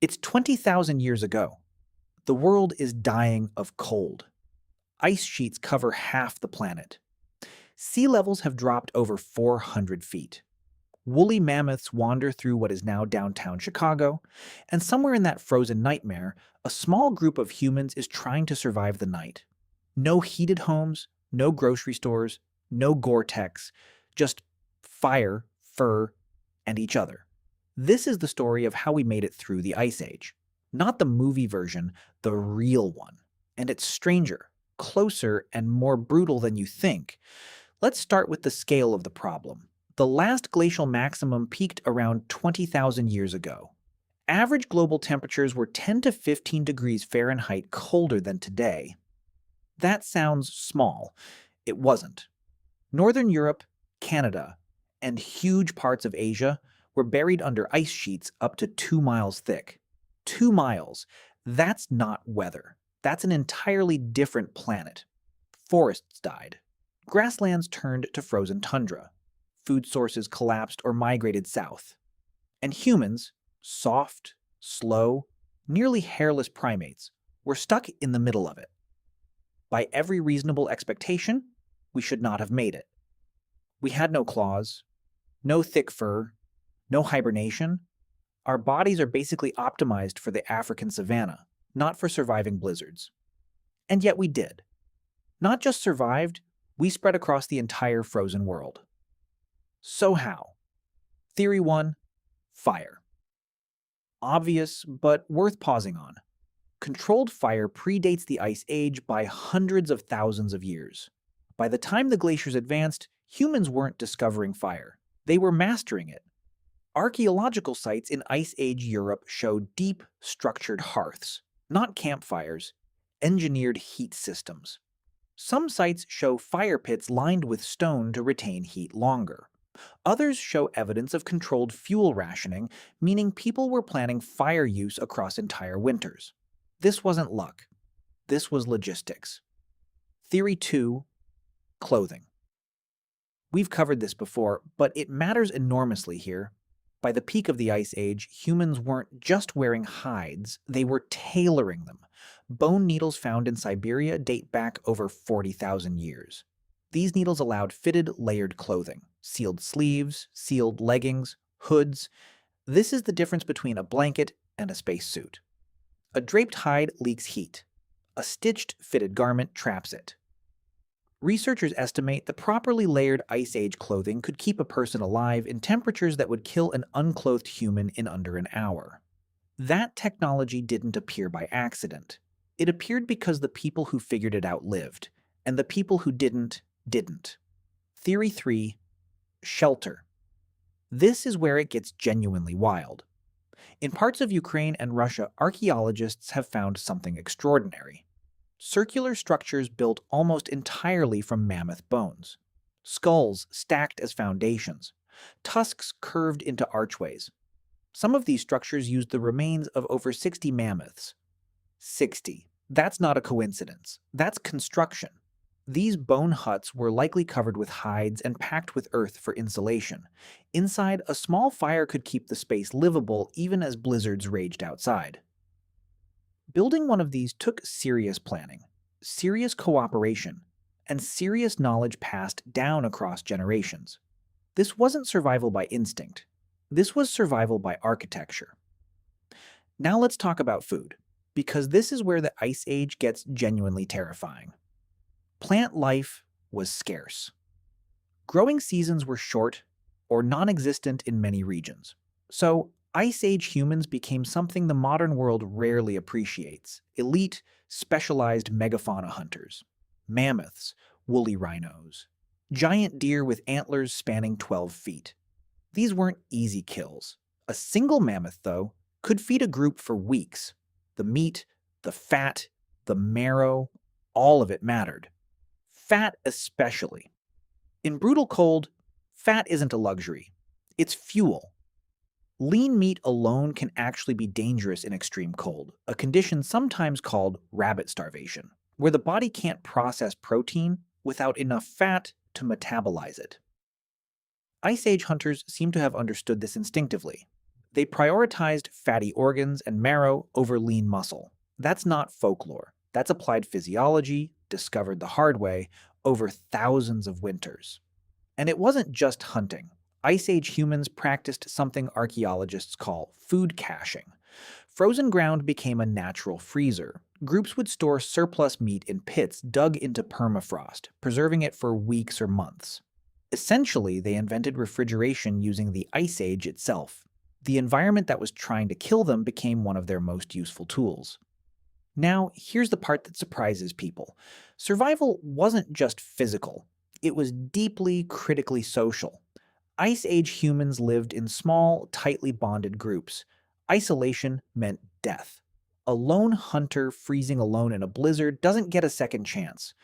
It's 20,000 years ago. The world is dying of cold. Ice sheets cover half the planet. Sea levels have dropped over 400 feet. Woolly mammoths wander through what is now downtown Chicago, and somewhere in that frozen nightmare, a small group of humans is trying to survive the night. No heated homes, no grocery stores, no Gore-Tex, just fire, fur, and each other. This is the story of how we made it through the Ice Age. Not the movie version, the real one. And it's stranger, closer, and more brutal than you think. Let's start with the scale of the problem. The last glacial maximum peaked around 20,000 years ago. Average global temperatures were 10 to 15 degrees Fahrenheit colder than today. That sounds small. It wasn't. Northern Europe, Canada, and huge parts of Asia were buried under ice sheets up to 2 miles thick. 2 miles. That's not weather. That's an entirely different planet. Forests died. Grasslands turned to frozen tundra. Food sources collapsed or migrated south. And humans, soft, slow, nearly hairless primates, were stuck in the middle of it. By every reasonable expectation, we should not have made it. We had no claws, no thick fur, no hibernation. Our bodies are basically optimized for the African savanna, not for surviving blizzards. And yet we did. Not just survived, we spread across the entire frozen world. So how? Theory 1, fire. Obvious, but worth pausing on. Controlled fire predates the Ice Age by hundreds of thousands of years. By the time the glaciers advanced, humans weren't discovering fire. They were mastering it. Archaeological sites in Ice Age Europe show deep, structured hearths, not campfires, engineered heat systems. Some sites show fire pits lined with stone to retain heat longer. Others show evidence of controlled fuel rationing, meaning people were planning fire use across entire winters. This wasn't luck. This was logistics. Theory 2, clothing. We've covered this before, but it matters enormously here. By the peak of the Ice Age, humans weren't just wearing hides, they were tailoring them. Bone needles found in Siberia date back over 40,000 years. These needles allowed fitted, layered clothing, sealed sleeves, sealed leggings, hoods. This is the difference between a blanket and a spacesuit. A draped hide leaks heat. A stitched, fitted garment traps it. Researchers estimate the properly layered Ice Age clothing could keep a person alive in temperatures that would kill an unclothed human in under an hour. That technology didn't appear by accident. It appeared because the people who figured it out lived, and the people who didn't. Theory 3, shelter. This is where it gets genuinely wild. In parts of Ukraine and Russia, archaeologists have found something extraordinary. Circular structures built almost entirely from mammoth bones. Skulls stacked as foundations. Tusks curved into archways. Some of these structures used the remains of over 60 mammoths. 60. That's not a coincidence. That's construction. These bone huts were likely covered with hides and packed with earth for insulation. Inside, a small fire could keep the space livable even as blizzards raged outside. Building one of these took serious planning, serious cooperation, and serious knowledge passed down across generations. This wasn't survival by instinct. This was survival by architecture. Now let's talk about food, because this is where the Ice Age gets genuinely terrifying. Plant life was scarce. Growing seasons were short or non-existent in many regions. So, Ice Age humans became something the modern world rarely appreciates: elite, specialized megafauna hunters. Mammoths, woolly rhinos, giant deer with antlers spanning 12 feet. These weren't easy kills. A single mammoth, though, could feed a group for weeks. The meat, the fat, the marrow, all of it mattered. Fat especially. In brutal cold, fat isn't a luxury. It's fuel. Lean meat alone can actually be dangerous in extreme cold, a condition sometimes called rabbit starvation, where the body can't process protein without enough fat to metabolize it. Ice Age hunters seem to have understood this instinctively. They prioritized fatty organs and marrow over lean muscle. That's not folklore. That's applied physiology, discovered the hard way, over thousands of winters. And it wasn't just hunting. Ice Age humans practiced something archaeologists call food caching. Frozen ground became a natural freezer. Groups would store surplus meat in pits dug into permafrost, preserving it for weeks or months. Essentially, they invented refrigeration using the Ice Age itself. The environment that was trying to kill them became one of their most useful tools. Now, here's the part that surprises people. Survival wasn't just physical. It was deeply, critically social. Ice Age humans lived in small, tightly bonded groups. Isolation meant death. A lone hunter freezing alone in a blizzard doesn't get a second chance.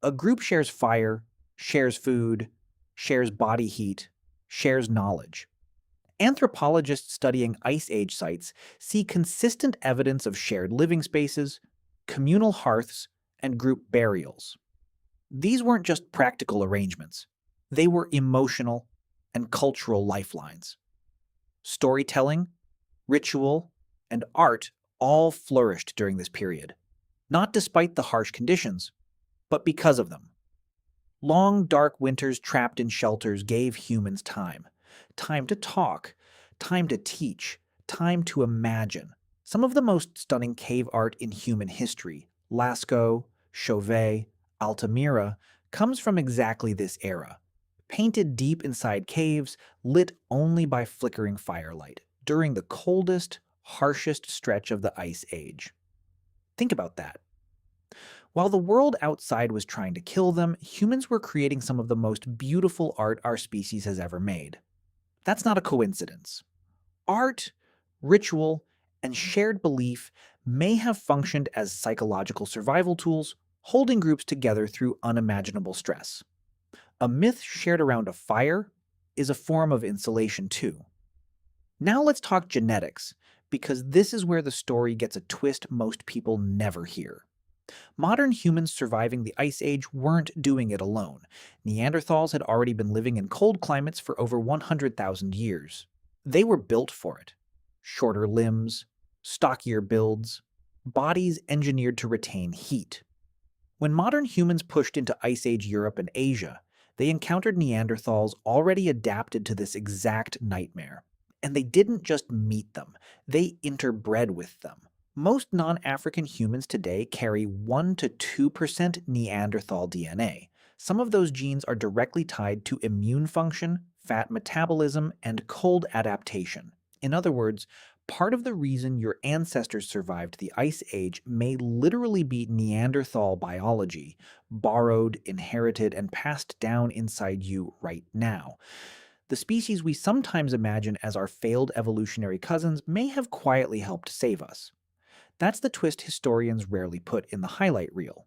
A group shares fire, shares food, shares body heat, shares knowledge. Anthropologists studying Ice Age sites see consistent evidence of shared living spaces, communal hearths, and group burials. These weren't just practical arrangements. They were emotional and cultural lifelines. Storytelling, ritual, and art all flourished during this period, not despite the harsh conditions, but because of them. Long, dark winters trapped in shelters gave humans time. Time to talk, time to teach, time to imagine. Some of the most stunning cave art in human history, Lascaux, Chauvet, Altamira, comes from exactly this era. Painted deep inside caves, lit only by flickering firelight, during the coldest, harshest stretch of the Ice Age. Think about that. While the world outside was trying to kill them, humans were creating some of the most beautiful art our species has ever made. That's not a coincidence. Art, ritual, and shared belief may have functioned as psychological survival tools, holding groups together through unimaginable stress. A myth shared around a fire is a form of insulation too. Now let's talk genetics, because this is where the story gets a twist most people never hear. Modern humans surviving the Ice Age weren't doing it alone. Neanderthals had already been living in cold climates for over 100,000 years. They were built for it. Shorter limbs, stockier builds, bodies engineered to retain heat. When modern humans pushed into Ice Age Europe and Asia, they encountered Neanderthals already adapted to this exact nightmare. And they didn't just meet them, they interbred with them. Most non-African humans today carry 1 to 2% Neanderthal DNA. Some of those genes are directly tied to immune function, fat metabolism, and cold adaptation. In other words, part of the reason your ancestors survived the Ice Age may literally be Neanderthal biology, borrowed, inherited, and passed down inside you right now. The species we sometimes imagine as our failed evolutionary cousins may have quietly helped save us. That's the twist historians rarely put in the highlight reel.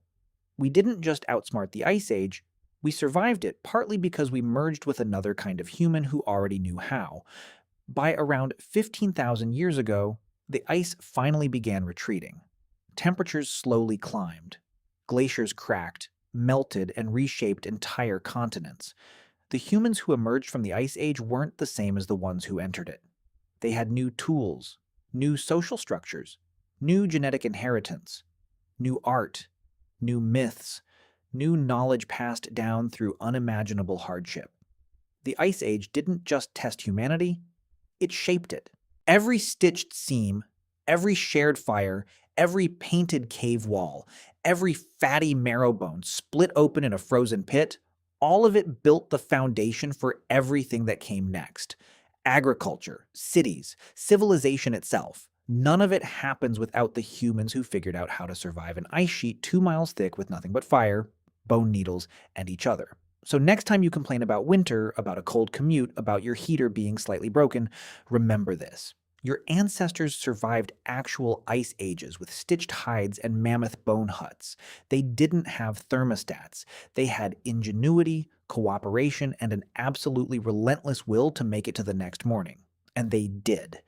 We didn't just outsmart the Ice Age, we survived it partly because we merged with another kind of human who already knew how. By around 15,000 years ago, the ice finally began retreating. Temperatures slowly climbed. Glaciers cracked, melted, and reshaped entire continents. The humans who emerged from the Ice Age weren't the same as the ones who entered it. They had new tools, new social structures, new genetic inheritance, new art, new myths, new knowledge passed down through unimaginable hardship. The Ice Age didn't just test humanity, it shaped it. Every stitched seam, every shared fire, every painted cave wall, every fatty marrow bone split open in a frozen pit, all of it built the foundation for everything that came next. Agriculture, cities, civilization itself. None of it happens without the humans who figured out how to survive an ice sheet 2 miles thick with nothing but fire, bone needles, and each other. So next time you complain about winter, about a cold commute, about your heater being slightly broken, remember this. Your ancestors survived actual ice ages with stitched hides and mammoth bone huts. They didn't have thermostats. They had ingenuity, cooperation, and an absolutely relentless will to make it to the next morning. And they did.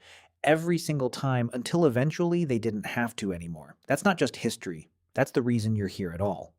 Every single time until eventually they didn't have to anymore. That's not just history. That's the reason you're here at all.